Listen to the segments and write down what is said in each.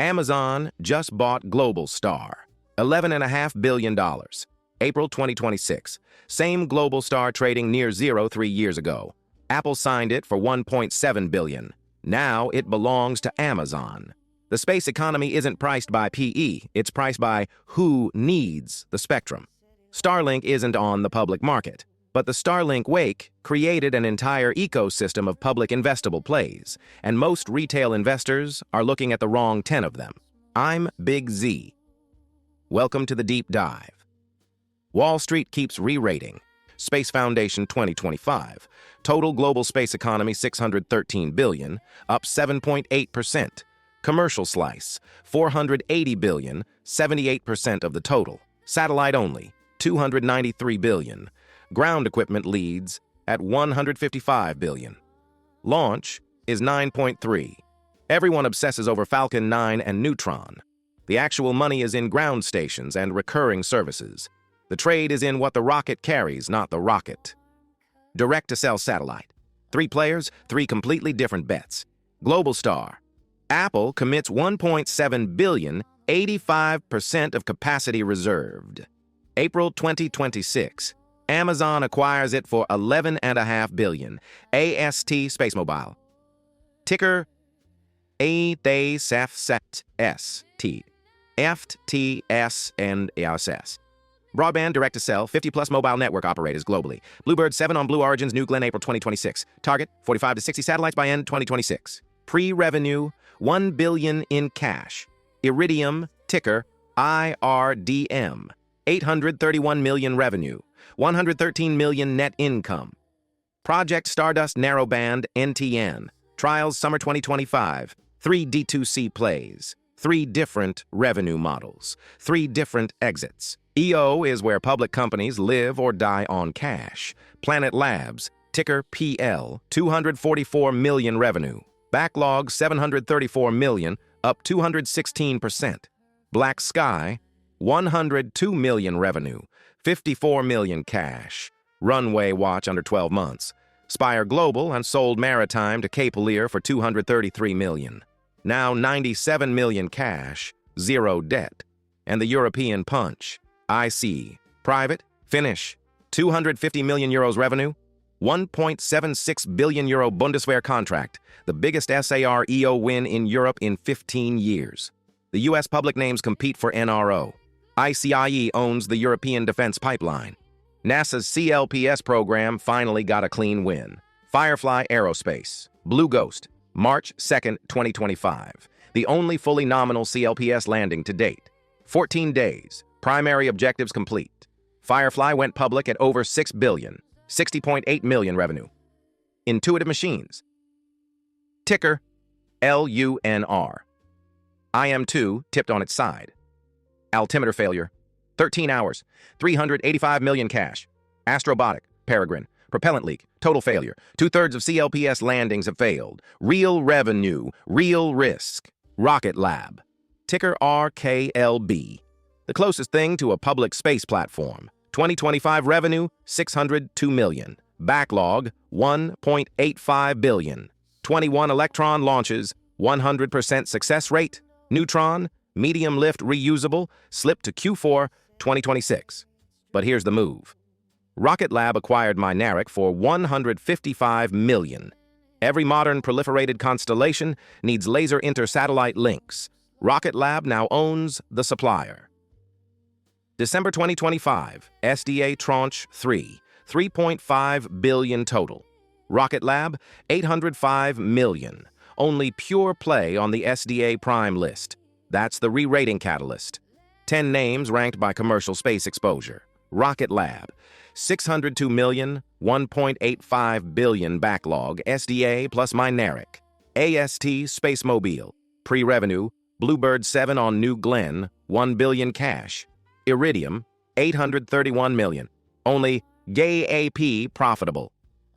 Amazon just bought Globalstar, $11.5 billion. April 2026. Same Globalstar trading near zero 3 years ago. Apple signed it for $1.7 billion. Now it belongs to Amazon. The space economy isn't priced by PE, it's priced by who needs the spectrum. Starlink isn't on the public market, but the Starlink wake created an entire ecosystem of public investable plays, and most retail investors are looking at the wrong 10 of them. I'm Big Z. Welcome to the deep dive. Wall Street keeps re-rating. Space Foundation 2025. Total global space economy $613 billion, up 7.8%. Commercial slice, $480 billion, 78% of the total. Satellite only, $293 billion. Ground equipment leads at $155 billion. Launch is 9.3. Everyone obsesses over Falcon 9 and Neutron. The actual money is in ground stations and recurring services. The trade is in what the rocket carries, not the rocket. Direct-to-cell satellite. 3 players, 3 completely different bets. Globalstar. Apple commits $1.7 billion, 85% of capacity reserved. April 2026. Amazon acquires it for $11.5 billion. AST SpaceMobile. Ticker ASTS, FTS, and ASTS. Broadband direct-to-cell, 50-plus mobile network operators globally. BlueBird 7 on Blue Origin's New Glenn, April 2026. Target, 45 to 60 satellites by end 2026. Pre-revenue, $1 billion in cash. Iridium, ticker IRDM. $831 million revenue. $113 million net income. Project Stardust Narrowband NTN. Trials summer 2025. 3 D2C plays. 3 different revenue models. 3 different exits. EO is where public companies live or die on cash. Planet Labs, ticker PL, $244 million revenue. Backlog $734 million, up 216%. BlackSky, $102 million revenue, $54 million cash. Runway watch under 12 months. Spire Global and sold Maritime to Capelier for $233 million. Now $97 million cash, 0 debt. And the European Punch, ICEYE, private, Finnish, €250 million revenue, 1.76 billion euro Bundeswehr contract, the biggest SAR EO win in Europe in 15 years. The U.S. public names compete for NRO. ICEYE owns the European defense pipeline. NASA's CLPS program finally got a clean win. Firefly Aerospace, Blue Ghost, March 2nd, 2025. The only fully nominal CLPS landing to date. 14 days, primary objectives complete. Firefly went public at over $6 billion. $60.8 million revenue. Intuitive Machines. Ticker LUNR. IM2 tipped on its side. Altimeter failure. 13 hours. $385 million cash. Astrobotic. Peregrine. Propellant leak. Total failure. 2/3 of CLPS landings have failed. Real revenue. Real risk. Rocket Lab. Ticker RKLB. The closest thing to a public space platform. 2025 revenue, $602 million. Backlog, $1.85 billion. 21 Electron launches, 100% success rate. Neutron, medium lift reusable, slipped to Q4 2026. But here's the move. Rocket Lab acquired Mynaric for $155 million. Every modern proliferated constellation needs laser inter-satellite links. Rocket Lab now owns the supplier. December 2025, SDA Tranche 3, $3.5 billion total. Rocket Lab, $805 million. Only pure play on the SDA Prime list. That's the re-rating catalyst. 10 names ranked by commercial space exposure. Rocket Lab, $602 million, $1.85 billion backlog, SDA plus Mynaric. AST SpaceMobile, pre-revenue, BlueBird 7 on New Glenn, $1 billion cash. Iridium, $831 million. Only GAAP profitable.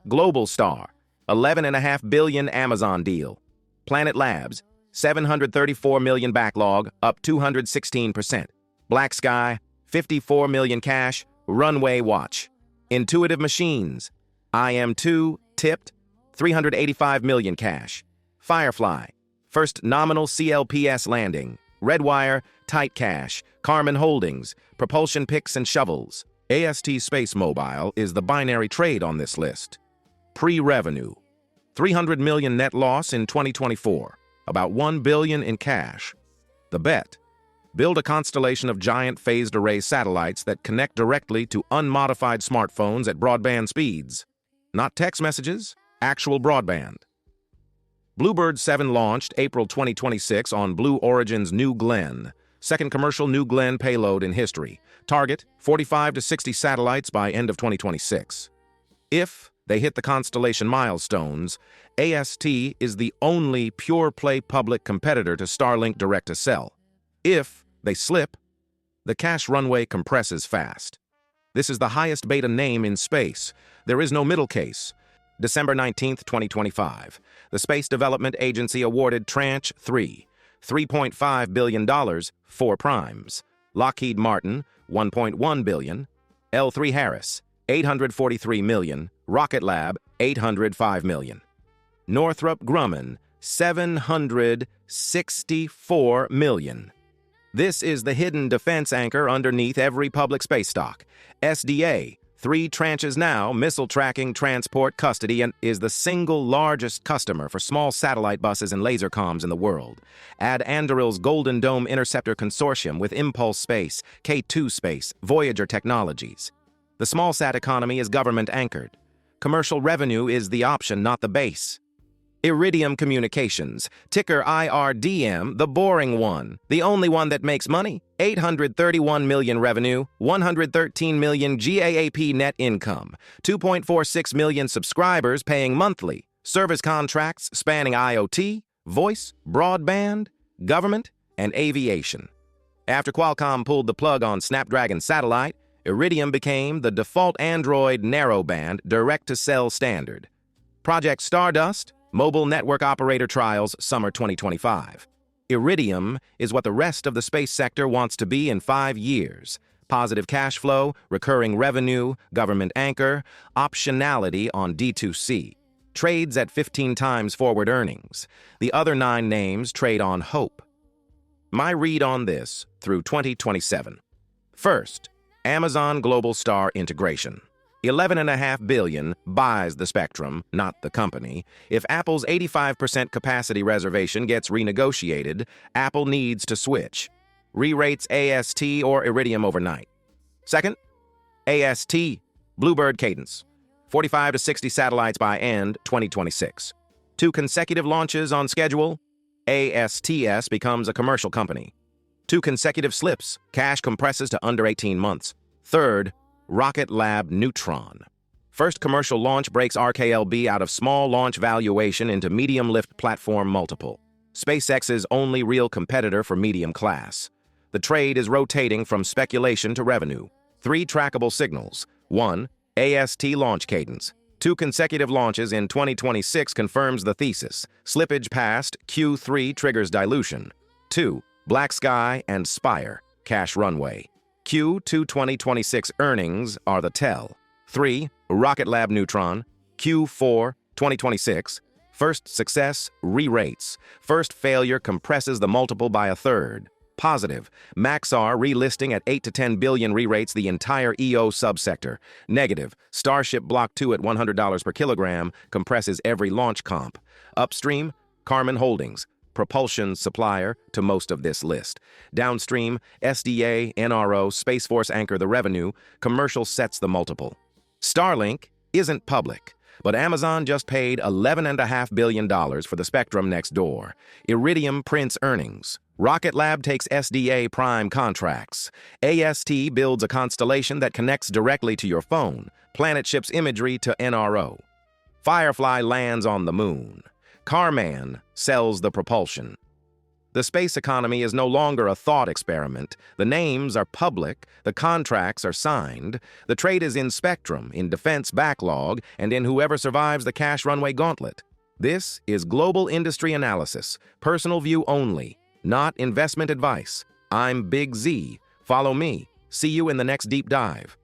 Globalstar, $11.5 billion Amazon deal. Planet Labs, $734 million backlog, up 216%. BlackSky, $54 million cash, runway watch. Intuitive Machines, IM2 tipped, $385 million cash. Firefly, First nominal CLPS landing. Redwire, Tight Cash, Karman Holdings, Propulsion Picks and Shovels. AST SpaceMobile is the binary trade on this list. Pre-revenue. $300 million net loss in 2024. About $1 billion in cash. The bet. Build a constellation of giant phased array satellites that connect directly to unmodified smartphones at broadband speeds. Not text messages, actual broadband. BlueBird 7 launched April 2026 on Blue Origin's New Glenn, second commercial New Glenn payload in history. Target, 45 to 60 satellites by end of 2026. If they hit the constellation milestones, AST is the only pure-play public competitor to Starlink direct-to-cell. If they slip, the cash runway compresses fast. This is the highest beta name in space. There is no middle case. December 19, 2025, the Space Development Agency awarded Tranche 3, $3.5 billion, 4 primes. Lockheed Martin, $1.1 billion. L3 Harris, $843 million. Rocket Lab, $805 million. Northrop Grumman, $764 million. This is the hidden defense anchor underneath every public space stock. SDA, 3 tranches now, missile tracking, transport, custody, and is the single largest customer for small satellite buses and laser comms in the world. Add Anduril's Golden Dome Interceptor Consortium with Impulse Space, K2 Space, Voyager Technologies. The small sat economy is government-anchored. Commercial revenue is the option, not the base. Iridium Communications, ticker IRDM, the boring one, the only one that makes money. $831 million revenue, $113 million GAAP net income, 2.46 million subscribers paying monthly, service contracts spanning IoT, voice, broadband, government, and aviation. After Qualcomm pulled the plug on Snapdragon Satellite, Iridium became the default Android narrowband direct-to-cell standard. Project Stardust, Mobile Network Operator Trials, Summer 2025. Iridium is what the rest of the space sector wants to be in 5 years. Positive cash flow, recurring revenue, government anchor, optionality on D2C. Trades at 15 times forward earnings. The other 9 names trade on hope. My read on this through 2027. First, Amazon Globalstar integration. $11.5 billion buys the spectrum, not the company. If Apple's 85% capacity reservation gets renegotiated, Apple needs to switch. Re-rates AST or Iridium overnight. Second, AST, BlueBird cadence. 45 to 60 satellites by end 2026. 2 consecutive launches on schedule. ASTS becomes a commercial company. 2 consecutive slips. Cash compresses to under 18 months. Third, Rocket Lab Neutron. First commercial launch breaks RKLB out of small launch valuation into medium lift platform multiple. SpaceX's only real competitor for medium class. The trade is rotating from speculation to revenue. 3 trackable signals. 1. AST launch cadence. 2 consecutive launches in 2026 confirms the thesis. Slippage past Q3 triggers dilution. 2. BlackSky and Spire. Cash runway. Q2 2026 earnings are the tell. 3. Rocket Lab Neutron. Q4 2026. First success, re-rates. First failure compresses the multiple by a third. Positive. Maxar relisting at 8 to 10 billion re-rates the entire EO subsector. Negative. Starship Block 2 at $100 per kilogram compresses every launch comp. Upstream, Karman Holdings. Propulsion supplier to most of this list. Downstream, SDA, NRO, Space Force anchor the revenue, commercial sets the multiple. Starlink isn't public, but Amazon just paid $11.5 billion for the spectrum next door. Iridium prints earnings. Rocket Lab takes SDA prime contracts. AST builds a constellation that connects directly to your phone. Planet ships imagery to NRO. Firefly lands on the moon. Karman sells the propulsion. The space economy is no longer a thought experiment. The names are public, the contracts are signed, the trade is in spectrum, in defense backlog, and in whoever survives the cash runway gauntlet. This is global industry analysis, personal view only, not investment advice. I'm Big Z. Follow me. See you in the next deep dive.